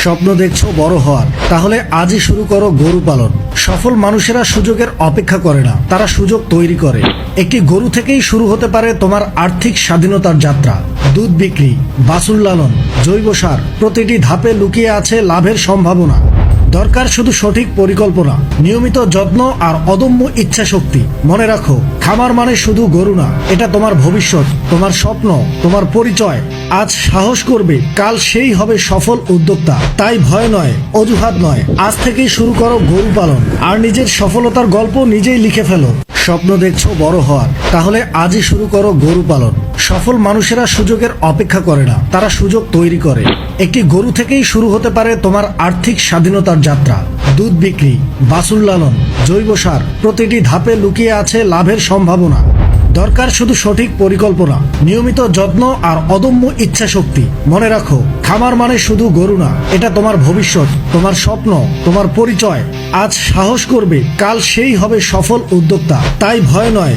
স্বপ্ন দেখছো বড় হওয়ার, তাহলে আজই শুরু করো গরু পালন। সফল মানুষেরা সুযোগের অপেক্ষা করে না, তারা সুযোগ তৈরি করে। একটি গরু থেকেই শুরু হতে পারে তোমার আর্থিক স্বাধীনতার যাত্রা। দুধ বিক্রি, বাছুর লালন, জৈব সার, প্রতিটি ধাপে লুকিয়ে আছে লাভের সম্ভাবনা। দরকার শুধু সঠিক পরিকল্পনা, নিয়মিত যত্ন আর অদম্য ইচ্ছা শক্তি। মনে রাখো, খামার মানে শুধু গরু না, এটা তোমার ভবিষ্যৎ, তোমার স্বপ্ন, তোমার পরিচয়। আজ সাহস করবে, কাল সেই হবে সফল উদ্যোক্তা। তাই ভয় নয়, অজুহাত নয়, আজ থেকেই শুরু করো গরু পালন আর নিজের সফলতার গল্প নিজেই লিখে ফেলো। স্বপ্ন দেখছো বড় হওয়ার, তাহলে আজই শুরু করো গরু পালন। সফল মানুষেরা সুযোগের অপেক্ষা করে না, তারা সুযোগ তৈরি করে। একটি গরু থেকেই শুরু হতে পারে তোমার আর্থিক স্বাধীনতার যাত্রা। দুধ বিক্রি, বাছুর লালন, জৈব সার, প্রতিটি ধাপে লুকিয়ে আছে লাভের সম্ভাবনা। দরকার শুধু সঠিক পরিকল্পনা, নিয়মিত যত্ন আর অদম্য ইচ্ছা শক্তি। মনে রাখো, খামার মানে শুধু গরু না, এটা তোমার ভবিষ্যৎ, তোমার স্বপ্ন, তোমার পরিচয়। আজ সাহস করবে, কাল সেই হবে সফল উদ্যোক্তা। তাই ভয় নয়,